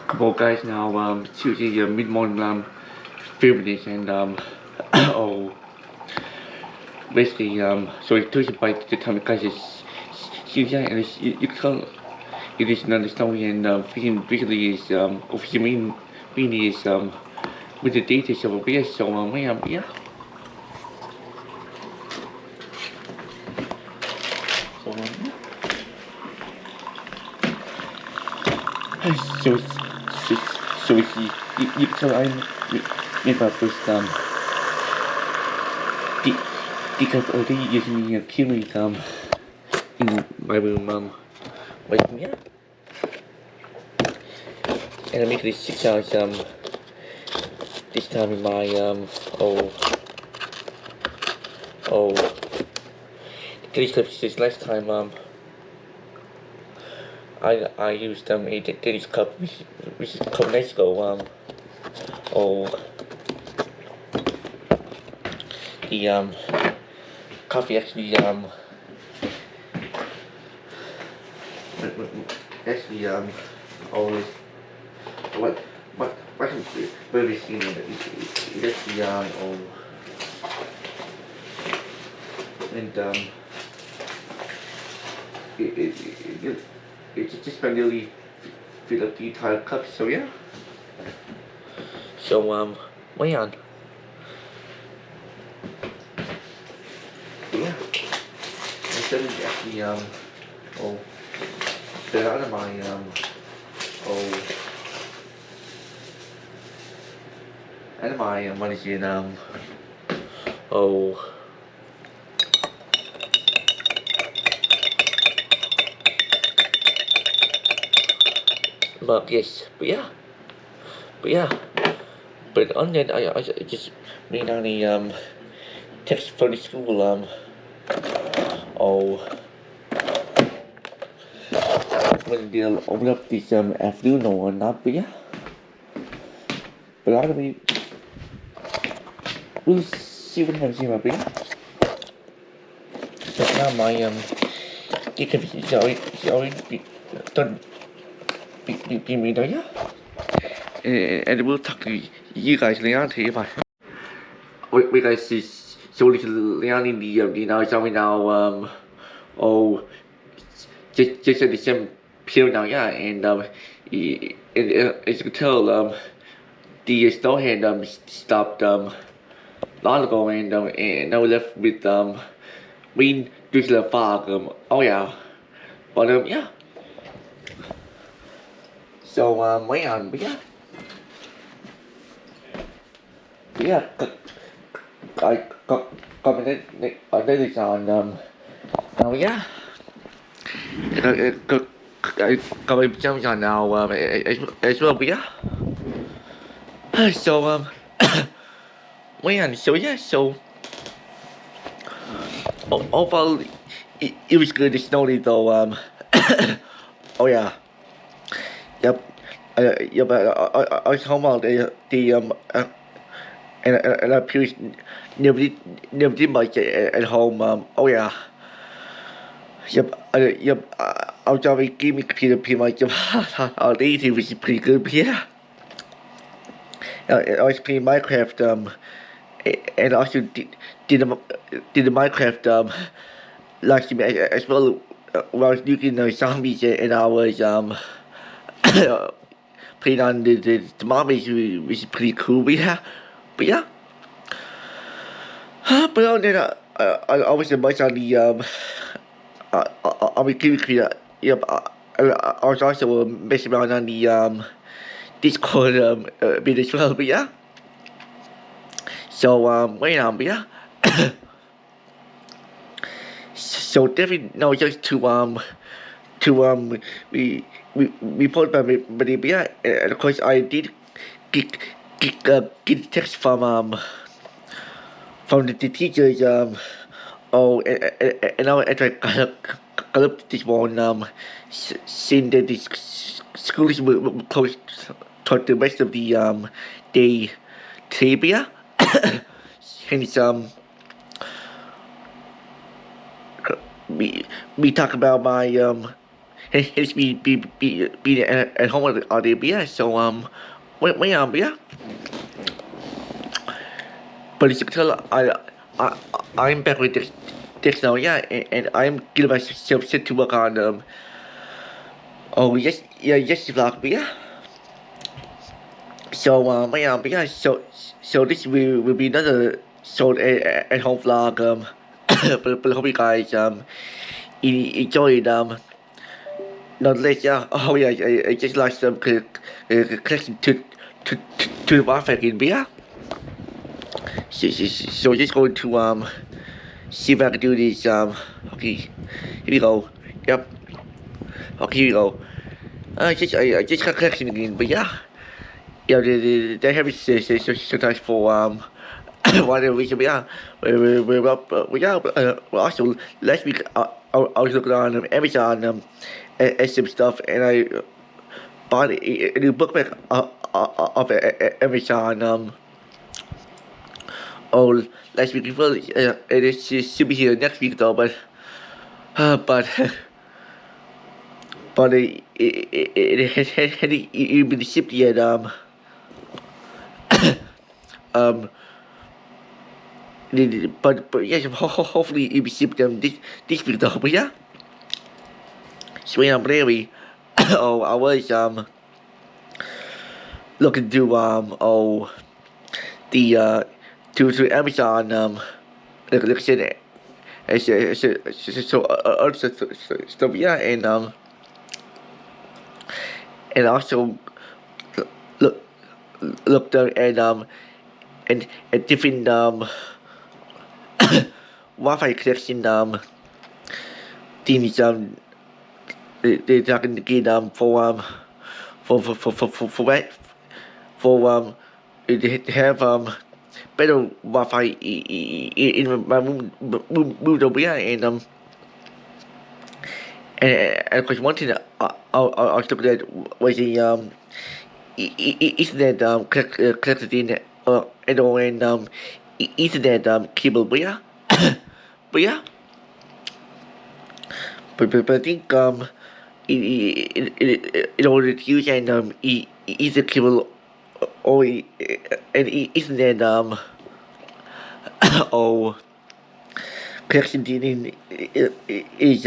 couple of guys now choosing mid-morning filming and oh basically so it took by the time guys is and you can it is not story and visually is officially mean is with the details of a beer so yeah so so so so you can I make my first because already using killing in my room wait yeah and I make this 6 hours this time in my oh oh this clips this last time I used a tennis cup which is a couple nights ago oh the coffee actually actually always what very seen it actually oh and it just manually fill up the entire cup so yeah so way on yeah instead of actually oh get out of my oh out of my what is it oh but yes but yeah but on that I just read down the text for the school oh when they'll open up this afternoon or not but yeah but I mean we'll see what happens here but yeah but now my cái already done be me there yeah and we'll talk to you guys later too we guys is so little in the now showing now oh just the same period now yeah and as you can tell the store hand stopped long ago and now we're left with green digital fog oh yeah but yeah so but yeah I comment on this on oh yeah comment on now as well but yeah so man so yeah so overall it was good to snowy though oh yeah yep yep I was home all day the and I appears never did much at home oh yeah yep yep I'll try to give me computer pretty much all day it was pretty good but yeah I was playing Minecraft and also did the Minecraft last year as well when I was looking at zombies and I was playing on the zombies which is pretty cool but yeah but on that I was much on the on the computer yep I was also messing around on the Discord bit as well but yeah so wait on but yeah so definitely no just to we put but yeah and of course I did get text from the teachers oh and now I tried got up this one saying that the school is closed for the rest of the day today but yeah and it's we talk about my he's be at home all day, yeah. So when yeah. But it's still I I'm back with this now, yeah, and I'm giving myself set to work on oh yes, yeah, yes, vlog, yeah. So yeah, so this will be another so at home vlog but hope you guys enjoy it not less, yeah. Oh yeah, I just like some collection to the Wi-Fi in beer. So just going to see if I can do this okay, here we go. Yep. Okay, here we go. I just got collection again, but yeah. Yeah, they have it sometimes for one reason, but yeah, well, also last week I was looking on Amazon and some stuff, and I bought a new book back of Amazon oh last week. Well, it should be here next week though, but but but it hadn't been shipped yet. Um, but yes, hopefully it'll be shipped this week though. But yeah, so yeah, I'm really oh I was looking to the to Amazon like I said so stuff, yeah, and also look looked at and different Wi-Fi connection things they're talking again for they have better Wi-Fi in my room over here, and of course one thing I was looking at was the Ethernet connected in and Ethernet cable, but yeah, but yeah, but I think in order to use an Ethernet cable or an Ethernet or connection in is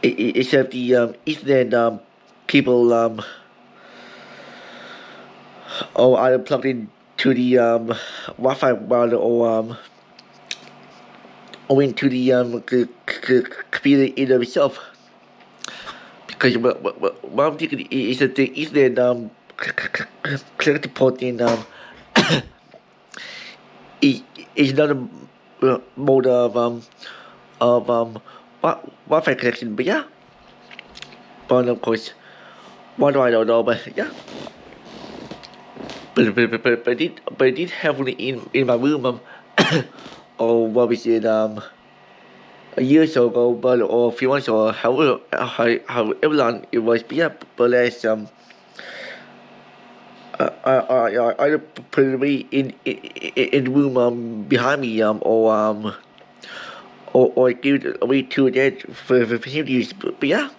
is have the Ethernet cable or either plugged in to the Wi-Fi router or into the computer in of itself. Because what I'm thinking is that the Ethernet connected port in is not a mode of Wi-Fi connection, but yeah. But of course, what do I don't know, but yeah. But I did have one in my room or what was it a year or so ago, but or a few months or however long it was, but yeah. But last I put it away in the room behind me or give it away to that for him to use, but yeah.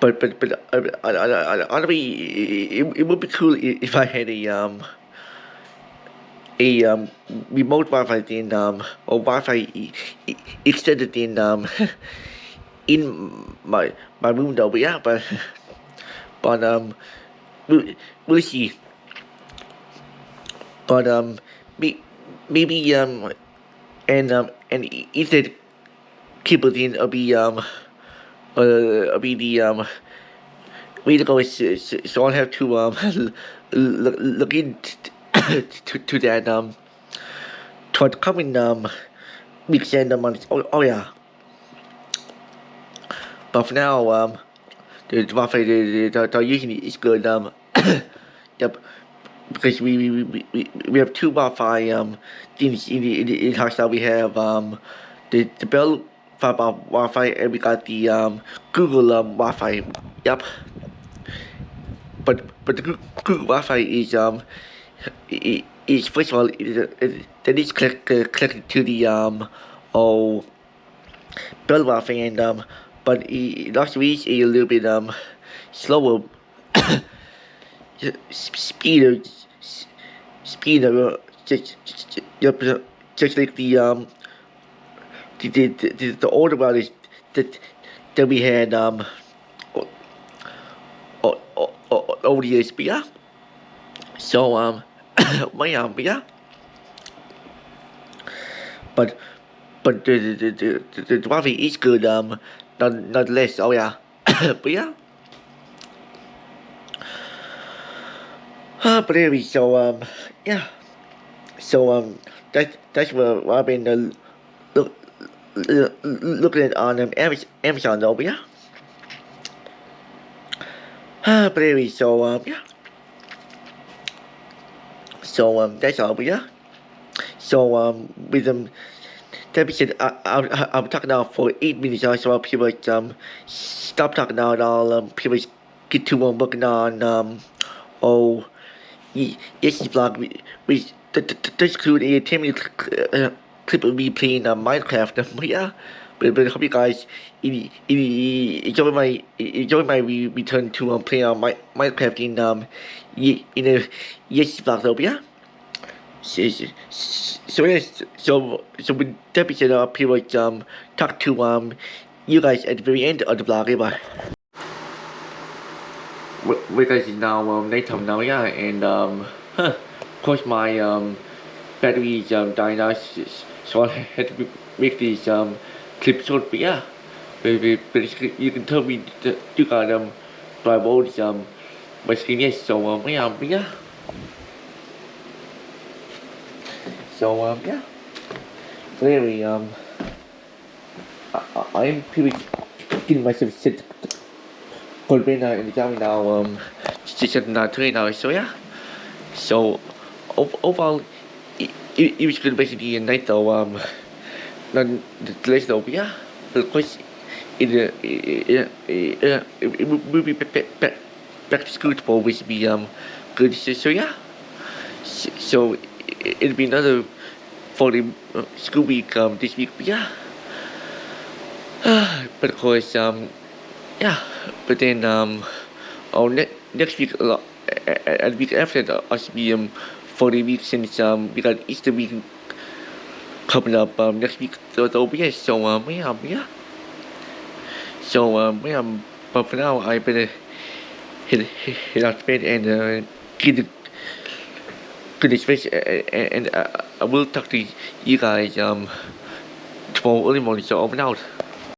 But honestly, it would be cool if I had a remote Wi-Fi thing or Wi-Fi extended thing in my room though. But yeah, but we'll see. But maybe and Ethernet cable thing will be the way to go is so I'll have to look into to that toward the coming weeks and months. Oh yeah. But for now the Wi-Fi the usually is good yep, because we have two Wi-Fi things in the house that we have the Bell Fiber Wi-Fi and we got the Google Wi-Fi. Yep. But the Google Wi-Fi is first of all that is connected to the Belvoir fan, but last week a little bit slower speed speed just like the older brothers that we had over the years, but yeah. So my yeah, but the traffic is good not less. Oh yeah, but yeah. But anyway, so yeah, so that's what I've been look, looking at on Amazon though, but yeah. But anyway, so yeah, so that's all, but yeah. So with that being said, I'm talking now for 8 minutes. So people stop talking now. And I'll people get to working on oh yes vlog. We this include a 10 minute clip of me playing Minecraft. But yeah, but I hope you guys enjoy my return to playing on Minecraft in a yes vlog though. But yeah. So with that being said, people talk to you guys at the very end of the vlog. Bye. We guys is now nighttime now, yeah, and of course my battery is dying now, so I had to make this clip short. But yeah, but you can tell me that you got by volts my screen, yes. So but yeah. So yeah. So anyway, I'm pretty getting myself set cold right now in the job now. Just not today now. So yeah. So overall, it was good basically a night though. Not the last though, but yeah. But of course, it will be back to school tomorrow, which will be good. So yeah. So it'll be another for the school week this week. But yeah. But of course yeah. But then next week and week after that I should be for the week since we got Easter week coming up next week. So yeah. So yeah. So yeah. But for now I better hit out bed and get the goodness face, and I will talk to you guys tomorrow early morning. So over and out.